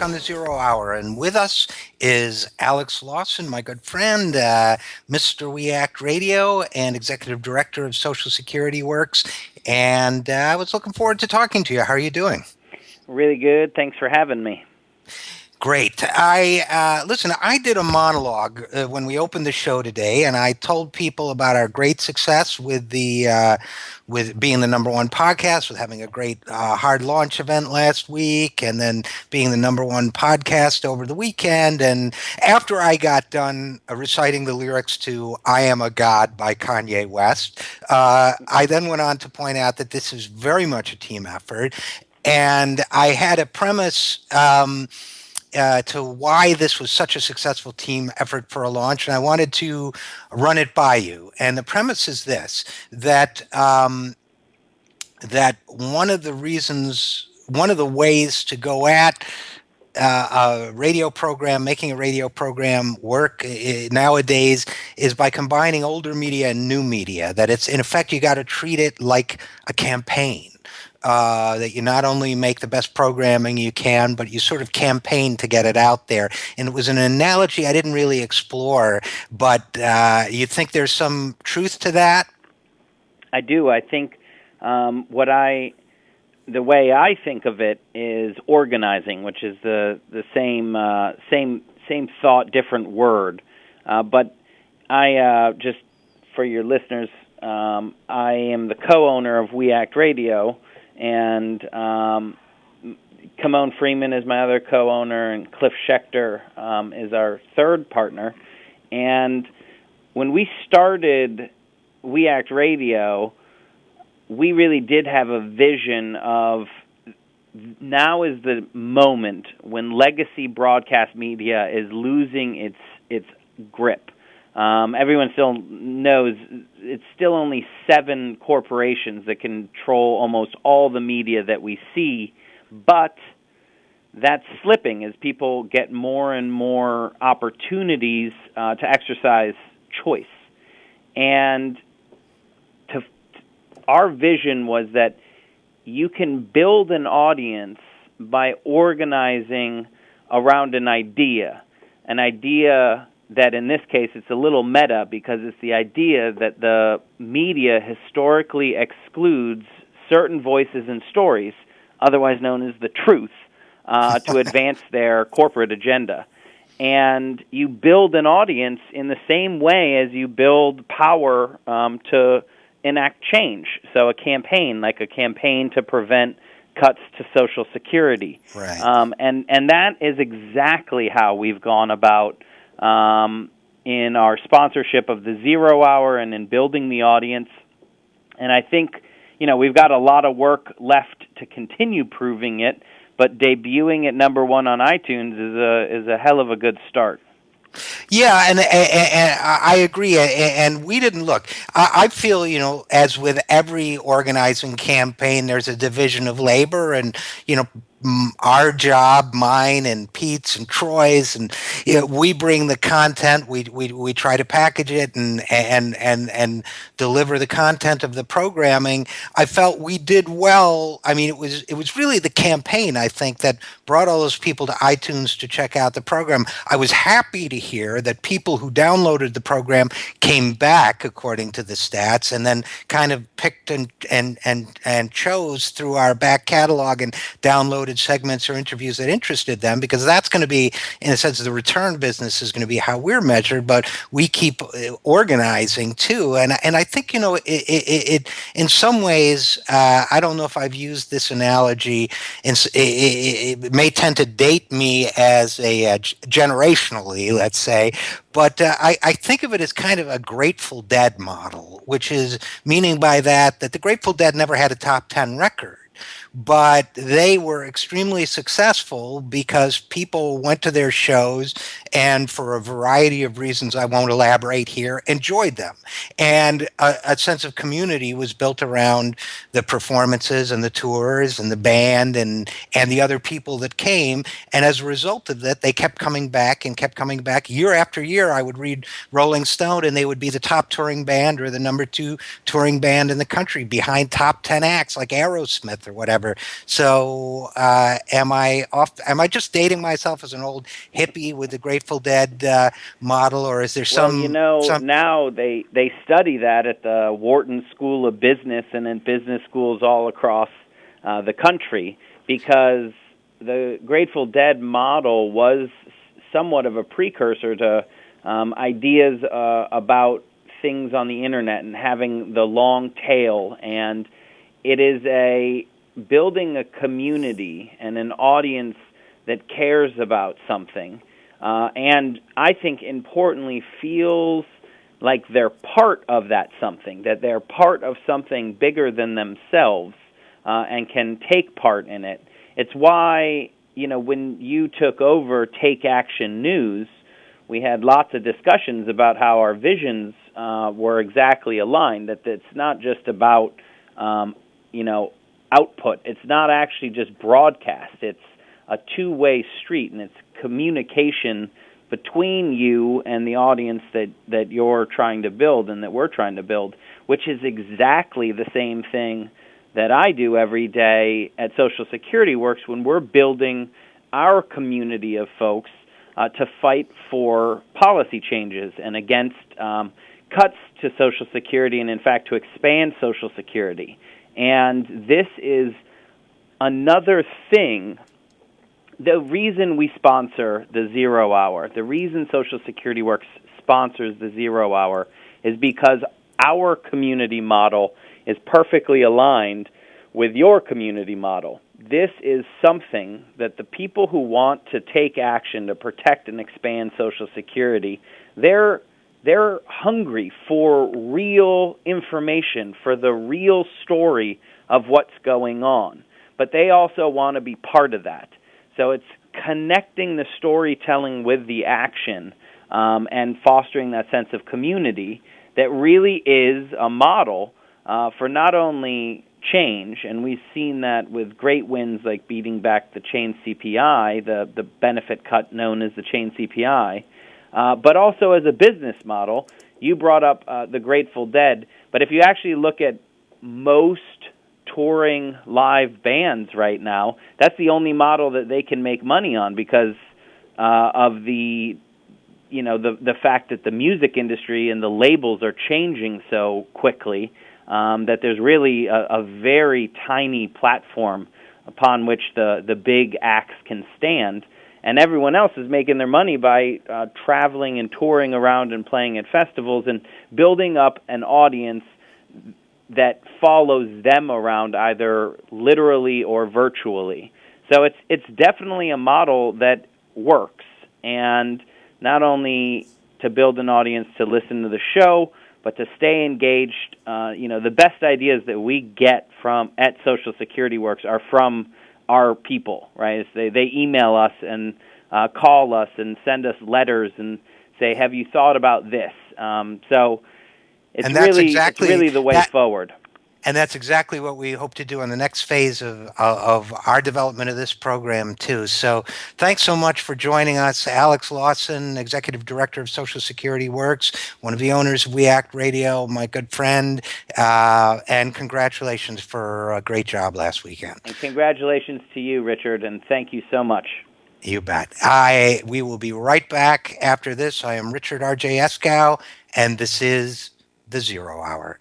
back on the Zero Hour, and with us is Alex Lawson, my good friend, Mr. We Act Radio, and Executive Director of Social Security Works. And I was looking forward to talking to you. How are you doing? Really good. Thanks for having me. Great. I did a monologue when we opened the show today, and I told people about our great success with with being the number one podcast, with having a great hard launch event last week, and then being the number one podcast over the weekend. And after I got done reciting the lyrics to "I Am a God" by Kanye West, I then went on to point out that this is very much a team effort, and I had a premise. To why this was such a successful team effort for a launch, and I wanted to run it by you. And the premise is this: that one of the ways to go at a radio program, making a radio program work nowadays, is by combining older media and new media. That it's, in effect, you got to treat it like a campaign. That you not only make the best programming you can, but you sort of campaign to get it out there. And it was an analogy I didn't really explore, but you think there's some truth to that? I do. I think the way I think of it is organizing, which is the same thought, different word. But I just for your listeners, I am the co-owner of We Act Radio. And Kimon Freeman is my other co-owner, and Cliff Schechter is our third partner. And when we started We Act Radio, we really did have a vision of now is the moment when legacy broadcast media is losing its grip. Everyone still knows it's still only 7 corporations that control almost all the media that we see, but that's slipping as people get more and more opportunities to exercise choice. And our vision was that you can build an audience by organizing around an idea that in this case it's a little meta because it's the idea that the media historically excludes certain voices and stories, otherwise known as the truth, to advance their corporate agenda. And you build an audience in the same way as you build power to enact change. So a campaign to prevent cuts to Social Security. Right. And that is exactly how we've gone about in our sponsorship of the Zero Hour and in building the audience. And I think, we've got a lot of work left to continue proving it, but debuting at number one on iTunes is a hell of a good start. Yeah, and I agree. And we didn't look. I feel, as with every organizing campaign, there's a division of labor, and our job, mine and Pete's and Troy's, and we bring the content. We try to package it and deliver the content of the programming. I felt we did well. I mean, it was really the campaign, I think, that brought all those people to iTunes to check out the program. I was happy to hear that people who downloaded the program came back, according to the stats, and then kind of picked and chose through our back catalog and downloaded segments or interviews that interested them, because that's going to be, in a sense, the return business is going to be how we're measured, but we keep organizing too. And I think, it in some ways, I don't know if I've used this analogy, it may tend to date me as a generationally, let's say, but I think of it as kind of a Grateful Dead model, which is meaning by that the Grateful Dead never had a top 10 record. But they were extremely successful because people went to their shows and, for a variety of reasons I won't elaborate here, enjoyed them. And a sense of community was built around the performances and the tours and the band and the other people that came. And as a result of that, they kept coming back and kept coming back. Year after year, I would read Rolling Stone, and they would be the top touring band or the number 2 touring band in the country behind top 10 acts like Aerosmith or whatever. whatever. So, am I off? Am I just dating myself as an old hippie with the Grateful Dead model, or is there Well, some? now they study that at the Wharton School of Business and in business schools all across the country, because the Grateful Dead model was somewhat of a precursor to ideas about things on the internet and having the long tail, and it is a building a community and an audience that cares about something, and I think importantly feels like they're part of that something, that they're part of something bigger than themselves, and can take part in it. It's why, when you took over Take Action News, we had lots of discussions about how our visions were exactly aligned, that it's not just about, output. It's not actually just broadcast. It's a two-way street, and it's communication between you and the audience that you're trying to build and that we're trying to build, which is exactly the same thing that I do every day at Social Security Works when we're building our community of folks to fight for policy changes and against cuts to Social Security and, in fact, to expand Social Security. And this is another thing. The reason we sponsor the Zero Hour, the reason Social Security Works sponsors the Zero Hour is because our community model is perfectly aligned with your community model. This is something that the people who want to take action to protect and expand Social Security, they're hungry for real information, for the real story of what's going on. But they also want to be part of that. So it's connecting the storytelling with the action, and fostering that sense of community that really is a model for not only change, and we've seen that with great wins like beating back the chain CPI, the benefit cut known as the chain CPI, but also as a business model. You brought up the Grateful Dead, but if you actually look at most touring live bands right now, that's the only model that they can make money on because of the fact that the music industry and the labels are changing so quickly, that there's really a very tiny platform upon which the big acts can stand, and everyone else is making their money by traveling and touring around and playing at festivals and building up an audience that follows them around either literally or virtually. So it's definitely a model that works, and not only to build an audience to listen to the show, but to stay engaged. The best ideas that we get from at Social Security Works are from our people, right? They email us and call us and send us letters and say, "Have you thought about this?" So it's And that's really the way forward. And that's exactly what we hope to do on the next phase of our development of this program, too. So thanks so much for joining us. Alex Lawson, Executive Director of Social Security Works, one of the owners of We Act Radio, my good friend, and congratulations for a great job last weekend. And congratulations to you, Richard, and thank you so much. You bet. We will be right back after this. I am Richard RJ Eskow, and this is The Zero Hour.